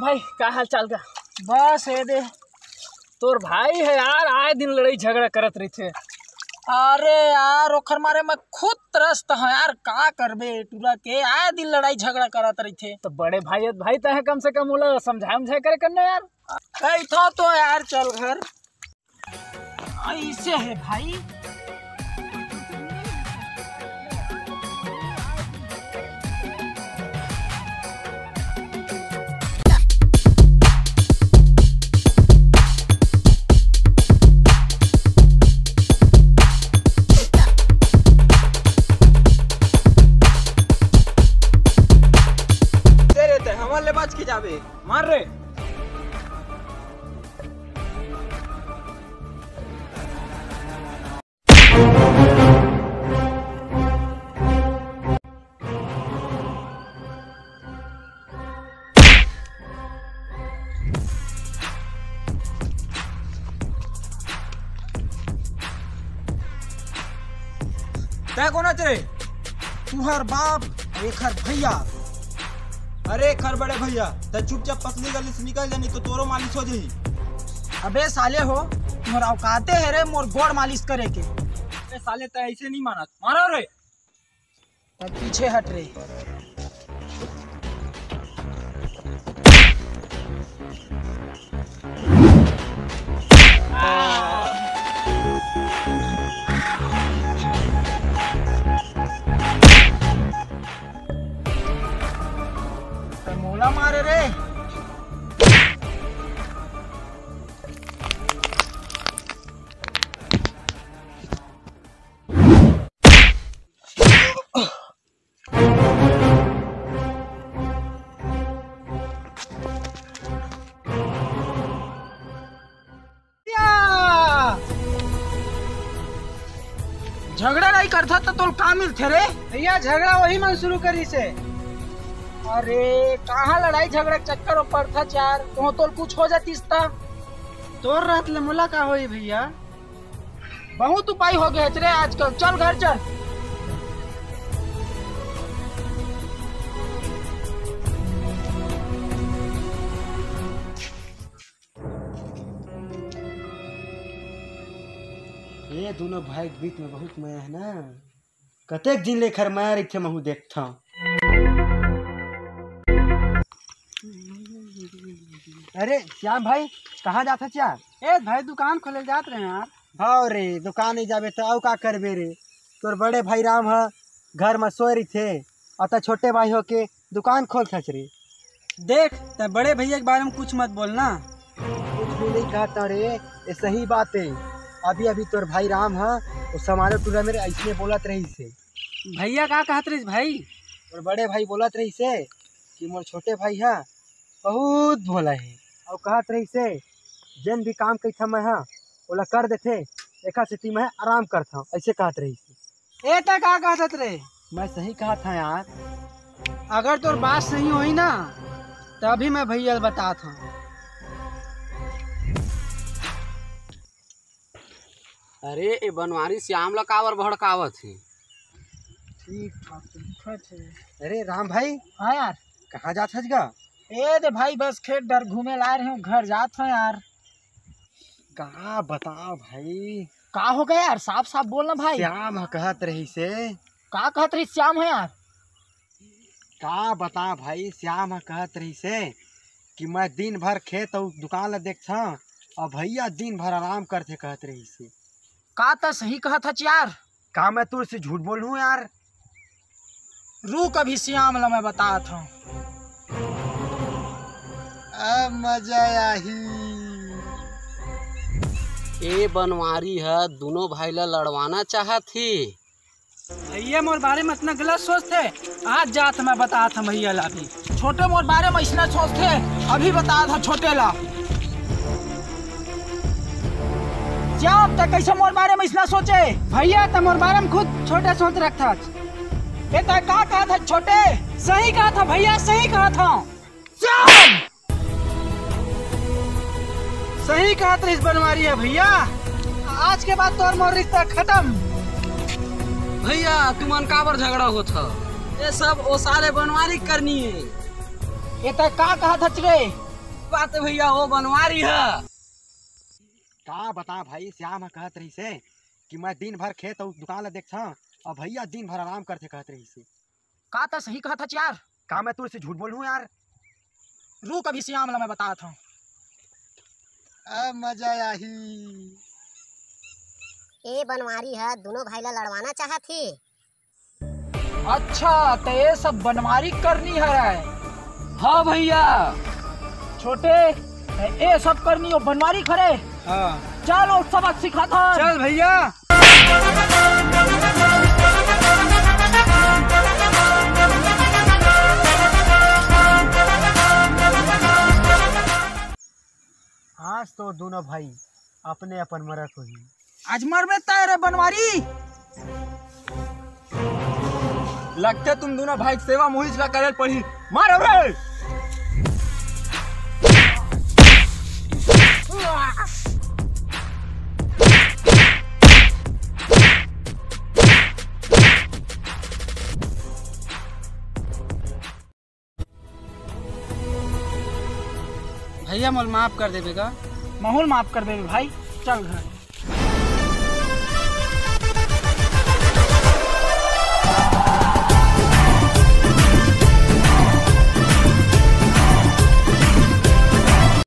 श्याम भाई का हाल चाल का? बस है दे। तोर भाई है यार, आए दिन लड़ाई झगड़ा करत रही थे। अरे यार ओखर मारे मैं खुद त्रस्त है यार, का करबे टूरा के आए दिन लड़ाई झगड़ा करत रही थे। तो बड़े भाई तहे कम से कम बोला समझाए करे करना यार। ऐठो तो यार चल घर ऐसे है भाई। बाज की जावे मार रे। तै कोना रे? तुहर बाप एखर भैया। अरे खर बड़े भैया तो चुपचाप पतली गली से निकल जानी तो तोरो मालिश हो जाही। अबे साले हो तुमर औकाते है रे मोर गोड़ मालिश करे के। अरे साले तो ऐसे नहीं माना, मारो रे। तब पीछे हट रे। मोला मारे रे। झगड़ा नहीं करता तो तोल का मिलते रे? भैया झगड़ा वही मन शुरू करी से। अरे कहाँ लड़ाई झगड़ा चक्कर पड़ता यार, तो तोल कुछ हो जातीस था। तोर रात ले मुला का होई भैया? बहुत उपाय हो गए रे आजकल। चल घर चल। ये दोनों भाई के बीच में बहुत माया है ना। कतेक दिन लेकर माया रखे महू देखता। अरे श्याम भाई कहाँ जाता चार? ए भाई दुकान खोले जात रहे यार। हाँ रे दुकान नहीं जाबे तो का करबे रे। तोर बड़े भाई राम है घर में सोए रही थे अतः छोटे भाई हो के दुकान खोल सच रे। देख ते बड़े भैया के बारे में कुछ मत बोलना। कुछ भी नहीं कहता रे, ये सही बात है। अभी अभी तोर भाई राम है वो समारो टूरा मेरे ऐसे बोलत रही से। भैया का कहत रही भाई? और बड़े भाई बोलत रही से कि मोर छोटे भाई है बहुत भोला है और कहत रही से जन भी काम करता मैं हाँ बोला कर देते एक स्थिति में आराम करता ऐसे कहत रही से। ए ता का कहत रे? मैं सही कहा था यार। अगर तोर बात सही होई ना तभी मैं भैया बता था। अरे ए बनवारी श्याम ला कावर भड़कावत है। ठीक है। अरे राम भाई हाँ यार कहाँ जात हज गा? ए दे भाई बस खेत डर घूमे ला रहे हूँ, घर जात हूँ यार। का बताओ भाई? का हो गया यार, साफ साफ बोलना भाई। श्याम कहत रही से। का कहत रही श्याम है यार? का बता भाई श्याम कहत रही से कि मैं दिन भर खेत और दुकान ला देखता और भैया दिन भर आराम करते कहत रही से। का ता सही कहत है यार? का मैं तुझसे झूठ बोलूं यार? रुक अभी श्याम ला मैं बतात हूँ। अब मजा आई। ए बनवारी है दोनों भाई ला लड़वाना चाहत थी। भैया मोर बारे में इतना गलत सोचते आज जात मैं बता था भैया ला भी। छोटे मोर बारे में इतना सोचते अभी बता था छोटे ला। श्याम तक कैसे मोर बारे में इतना सोचे? भैया तो मोर बारे में खुद छोटे सोच रखता। बेटा का कहा था छोटे? सही कहा था भैया, सही कहा था। श्याम सही कहा था इस बनवारी है भैया। आज के बाद तो और मोर रिश्ता खत्म। भैया तुमन काबर झगड़ा होत ह? ये सब ओ साले बनवारी करनी है। ये तो का कहा था रे? बात है भैया, वो बनवारी है। का बता भाई, श्याम कहत रही से कि मैं दिन भर खेत और दुकान ला देखता और भैया दिन भर आराम करते कहत रही से। का था सही कहा था यार। का मैं तुझसे झूठ बोलूं यार? रुक अभी श्याम ला मैं बताता हूँ। अब मजा आई। ए बनवारी है, दोनों भाई ला लड़वाना चाहत थी। अच्छा तो ये सब बनवारी करनी है। हाँ भैया। छोटे ये सब करनी हो बनवारी खरे। हाँ चलो सबक सिखाता। चल भैया। आज तो दोनों भाई अपने अपन मरत हुई। आज मर में तय बनवारी। लगते तुम दोनों भाई की सेवा मोहित ला करे पड़ी। मारो रे। भैया मोल माफ कर देगा। माहौल माफ कर दे भाई, चल घर।